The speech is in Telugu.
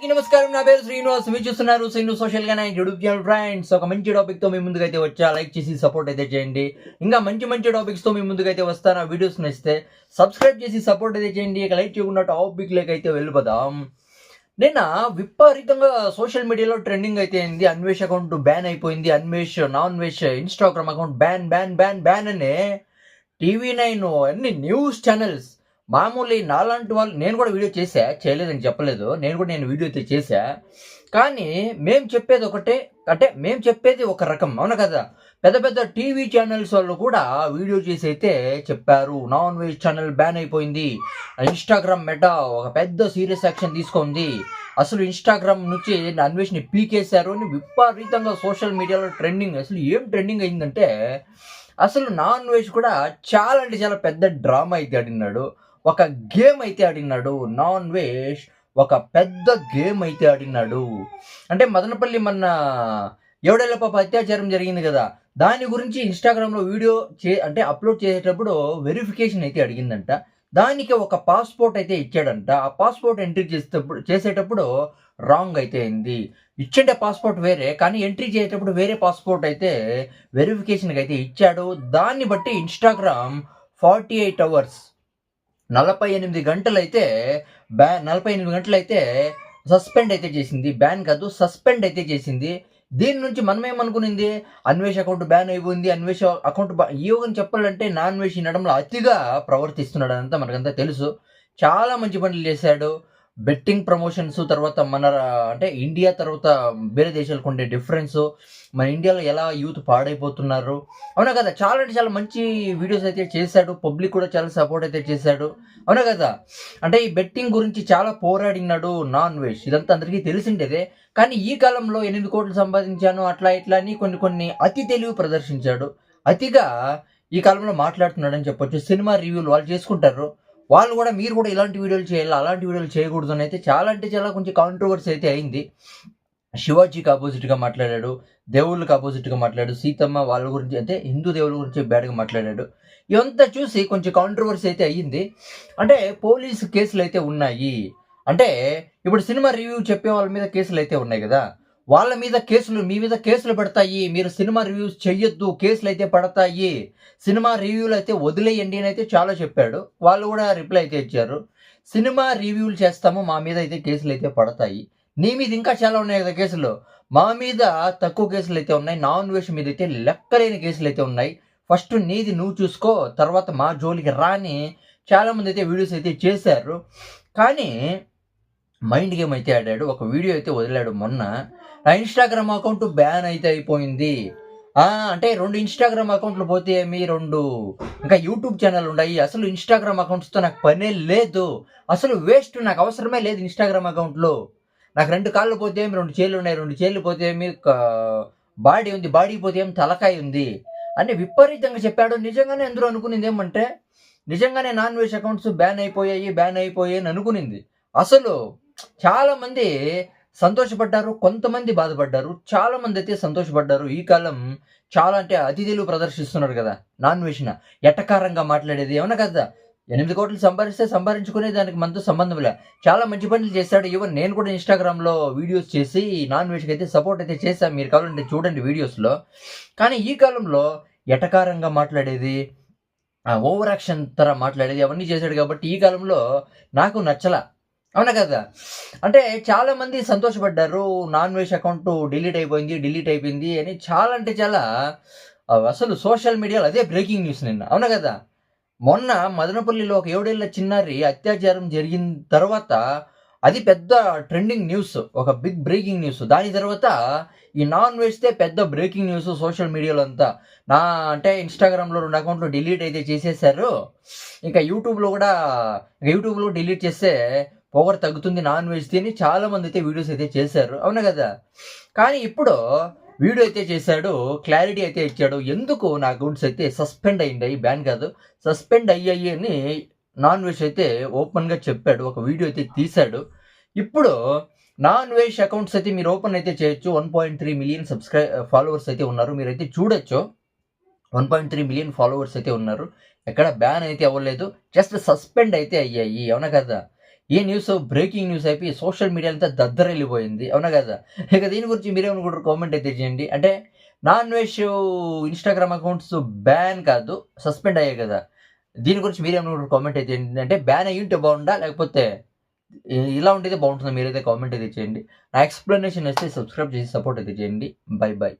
నమస్కారం, నా పేరు శ్రీనివాస్. మీరు చూస్తున్నారు శ్రీను సోషల్ గా యూట్యూబ్ ఛానల్. ఫ్రెండ్స్, ఒక మంచి టాపిక్ తో మీ ముందుకైతే వచ్చా. లైక్ చేసి సపోర్ట్ అయితే చేయండి. ఇంకా మంచి టాపిక్స్ తో మీ ముందుకైతే వస్తాను. వీడియోస్ నచ్చితే సబ్స్క్రైబ్ చేసి సపోర్ట్ అయితే చేయండి. ఇక లైక్ చేయకుండా టాపిక్ లేక అయితే వెళ్ళిపోదాం. నిన్న విపరీతంగా సోషల్ మీడియాలో ట్రెండింగ్ అయితే అయింది. అన్వేష్ అకౌంట్ బ్యాన్ అయిపోయింది. నాన్ వెష్ Instagram account ban ban ban ban అనే TV9 అన్ని న్యూస్ ఛానల్స్ మామూలు నాలాంటి వాళ్ళు. నేను కూడా వీడియో చేయలేదని చెప్పలేదు. నేను వీడియో అయితే చేశా. కానీ మేము చెప్పేది ఒకటే, అంటే మేము చెప్పేది ఒక రకం, అవునా కదా. పెద్ద పెద్ద టీవీ ఛానల్స్ వాళ్ళు కూడా వీడియో చేసి అయితే చెప్పారు, నాన్ వెజ్ ఛానల్ బ్యాన్ అయిపోయింది, ఇన్స్టాగ్రామ్ మెటా ఒక పెద్ద సీరియస్ యాక్షన్ తీసుకుంది, అసలు ఇన్స్టాగ్రామ్ నుంచి అన్వేష్ని పీకేశారు అని విపరీతంగా సోషల్ మీడియాలో ట్రెండింగ్. అసలు ఏం ట్రెండింగ్ అయిందంటే, అసలు నాన్ వెజ్ కూడా చాలా అంటే చాలా పెద్ద డ్రామా అయితే ఆడినాడు, ఒక గేమ్ అయితే ఆడినాడు. నాన్ వెజ్ ఒక పెద్ద గేమ్ అయితే ఆడినాడు. అంటే మదనపల్లి మన ఎవడేళ్ళ పాప అత్యాచారం జరిగింది కదా, దాని గురించి ఇన్స్టాగ్రామ్లో వీడియో అంటే అప్లోడ్ చేసేటప్పుడు వెరిఫికేషన్ అయితే అడిగిందంట. దానికి ఒక పాస్పోర్ట్ అయితే ఇచ్చాడంట. ఆ పాస్పోర్ట్ ఎంట్రీ చేసేటప్పుడు రాంగ్ అయితే అయింది. ఇచ్చిండే పాస్పోర్ట్ వేరే, కానీ ఎంట్రీ చేసేటప్పుడు వేరే పాస్పోర్ట్ అయితే వెరిఫికేషన్కి అయితే ఇచ్చాడు. దాన్ని బట్టి ఇన్స్టాగ్రామ్ 48 అవర్స్ 48 గంటలైతే 48 గంటలైతే సస్పెండ్ అయితే చేసింది. బ్యాన్ కాదు, సస్పెండ్ అయితే చేసింది. దీని నుంచి మనం ఏమనుకునింది, అన్వేష్ అకౌంట్ బ్యాన్ అయిపోయింది, అన్వేష్ అకౌంట్ యోగని చెప్పాలంటే నాన్ వెష్ నడంలో అతిగా ప్రవర్తిస్తున్నాడు అంతా మనకంతా తెలుసు. చాలా మంచి పనులు చేశాడు. బెట్టింగ్ ప్రమోషన్స్, తర్వాత మన అంటే ఇండియా తర్వాత వేరే దేశాలకు ఉండే డిఫరెన్స్, మన ఇండియాలో ఎలా యూత్ పాడైపోతున్నారు, అవునా కదా. చాలా అంటే చాలా మంచి వీడియోస్ అయితే చేశాడు. పబ్లిక్ కూడా చాలా సపోర్ట్ అయితే చేశాడు, అవునా కదా. అంటే ఈ బెట్టింగ్ గురించి చాలా పోరాడినాడు నాన్ వెజ్. ఇదంతా అందరికీ తెలిసిండేదే. కానీ ఈ కాలంలో 8 కోట్లు సంపాదించాను అట్లా ఇట్లా అని కొన్ని అతి తెలివి ప్రదర్శించాడు. అతిగా ఈ కాలంలో మాట్లాడుతున్నాడని చెప్పొచ్చు. సినిమా రివ్యూలు వాళ్ళు చేసుకుంటారు. వాళ్ళు కూడా మీరు కూడా ఇలాంటి వీడియోలు చేయాలి, అలాంటి వీడియోలు చేయకూడదు అని అయితే చాలా అంటే చాలా కొంచెం కాంట్రవర్సీ అయితే అయింది. శివాజీకి ఆపోజిట్గా మాట్లాడాడు, దేవుళ్ళకి ఆపోజిట్గా మాట్లాడు, సీతమ్మ వాళ్ళ గురించి అంటే హిందూ దేవుళ్ళ గురించి బ్యాడ్గా మాట్లాడాడు. ఇవంతా చూసి కొంచెం కాంట్రవర్సీ అయితే అయ్యింది. అంటే పోలీసు కేసులు అయితే ఉన్నాయి. అంటే ఇప్పుడు సినిమా రివ్యూ చెప్పే వాళ్ళ మీద కేసులు అయితే ఉన్నాయి కదా, వాళ్ళ మీద కేసులు, మీ మీద కేసులు పడతాయి, మీరు సినిమా రివ్యూస్ చెయ్యొద్దు, కేసులు అయితే పడతాయి, సినిమా రివ్యూలు అయితే వదిలేయండి అని అయితే చాలా చెప్పాడు. వాళ్ళు కూడా రిప్లై అయితే ఇచ్చారు, సినిమా రివ్యూలు చేస్తాము, మా మీద అయితే కేసులు అయితే పడతాయి. నీ మీద ఇంకా చాలా ఉన్నాయి కదా కేసులు, మా మీద తక్కువ కేసులు అయితే ఉన్నాయి, నాన్ వెజ్ మీద అయితే లెక్కలేని కేసులు అయితే ఉన్నాయి, ఫస్ట్ నీది నువ్వు చూసుకో, తర్వాత మా జోలికి రాని చాలామంది అయితే వీడియోస్ అయితే చేశారు. కానీ మైండ్ గేమ్ అయితే ఆడాడు. ఒక వీడియో అయితే వదిలాడు మొన్న, నా ఇన్స్టాగ్రామ్ అకౌంట్ బ్యాన్ అయితే అయిపోయింది. అంటే 2 ఇన్స్టాగ్రామ్ అకౌంట్లు పోతే ఏమి, 2 ఇంకా యూట్యూబ్ ఛానల్ ఉన్నాయి. అసలు ఇన్స్టాగ్రామ్ అకౌంట్స్తో నాకు పనే లేదు, అసలు వేస్ట్, నాకు అవసరమే లేదు ఇన్స్టాగ్రామ్ అకౌంట్లో. నాకు 2 కాళ్ళు పోతే ఏమి, 2 చేళ్ళు ఉన్నాయి, 2 చేళ్ళు పోతే ఏమి, బాడీ ఉంది, బాడీ పోతే ఏమి తలకాయ ఉంది అని విపరీతంగా చెప్పాడు. నిజంగానే అందరూ అనుకునింది ఏమంటే, నిజంగానే నాన్ వెజ్ అకౌంట్స్ బ్యాన్ అయిపోయాయి అని అనుకునింది. అసలు చాలామంది సంతోషపడ్డారు, కొంతమంది బాధపడ్డారు. చాలామంది అయితే సంతోషపడ్డారు. ఈ కాలం చాలా అంటే అతిథులు ప్రదర్శిస్తున్నారు కదా నాన్ వెజ్న, ఎటకారంగా మాట్లాడేది, ఏమన్నా కదా. 8 కోట్లు సంపాదించుకునే దానికి మనతో సంబంధం లే. చాలా మంచి పనులు చేశాడు. ఈవెన్ నేను కూడా ఇన్స్టాగ్రామ్లో వీడియోస్ చేసి నాన్ వెజ్కి అయితే సపోర్ట్ అయితే చేశాను. మీరు కావాలంటే చూడండి వీడియోస్లో. కానీ ఈ కాలంలో ఎటకారంగా మాట్లాడేది, ఓవర్ యాక్షన్ తర మాట్లాడేది అవన్నీ చేశాడు కాబట్టి ఈ కాలంలో నాకు నచ్చలా, అవునా కదా. అంటే చాలామంది సంతోషపడ్డారు, నాన్ వెజ్ అకౌంట్ డిలీట్ అయిపోయింది అని చాలా అంటే చాలా. అసలు సోషల్ మీడియాలో అదే బ్రేకింగ్ న్యూస్ నిన్న, అవునా కదా. మొన్న మదనపల్లిలో ఒక 7 ఏళ్ల చిన్నారి అత్యాచారం జరిగిన తర్వాత అది పెద్ద ట్రెండింగ్ న్యూస్, ఒక బిగ్ బ్రేకింగ్ న్యూస్. దాని తర్వాత ఈ నాన్ వెజ్తే పెద్ద బ్రేకింగ్ న్యూస్ సోషల్ మీడియాలో అంతా. అంటే ఇన్స్టాగ్రామ్లో 2 అకౌంట్లు డిలీట్ అయితే చేసేసారు. ఇంకా యూట్యూబ్లో డిలీట్ చేస్తే పొగరు తగ్గుతుంది నాన్ వెజ్ తిని చాలామంది అయితే వీడియోస్ అయితే చేశారు, అవునా కదా. కానీ ఇప్పుడు వీడియో అయితే చేశాడు, క్లారిటీ అయితే ఇచ్చాడు. ఎందుకు నా అకౌంట్స్ అయితే సస్పెండ్ అయ్యాయి, బ్యాన్ కాదు, సస్పెండ్ అయ్యాయి అని నాన్ వెజ్ అయితే ఓపెన్గా చెప్పాడు. ఒక వీడియో అయితే తీశాడు. ఇప్పుడు నాన్ వెజ్ అకౌంట్స్ అయితే మీరు ఓపెన్ అయితే చేయొచ్చు. 1.3 మిలియన్ ఫాలోవర్స్ అయితే ఉన్నారు, మీరైతే చూడొచ్చు. 1.3 మిలియన్ ఫాలోవర్స్ అయితే ఉన్నారు. ఎక్కడ బ్యాన్ అయితే అవ్వలేదు, జస్ట్ సస్పెండ్ అయితే అయ్యాయి, అవునా కదా. ఈ న్యూస్ బ్రేకింగ్ న్యూస్ అయిపోయి సోషల్ మీడియా అంతా దద్దరెళ్ళిపోయింది, అవునా కదా? ఇక దీని గురించి మీరేమనుకుంటారు కామెంట్ అయితే చేయండి. అంటే non veg Instagram accounts ban కాదు, సస్పెండ్ అయ్యాయి కదా, దీని గురించి మీరేమనుకుంటారు కామెంట్ అయితే చేయండి. అంటే బ్యాన్ అయ్యి ఉంటే బాగుండా, లేకపోతే ఇలా ఉంటేదే బాగుంటుందా? మీరైతే కామెంట్ అయితే చేయండి. నా ఎక్స్ప్లెనేషన్ వస్తే సబ్స్క్రైబ్ చేసి సపోర్ట్ అయితే చేయండి. By by.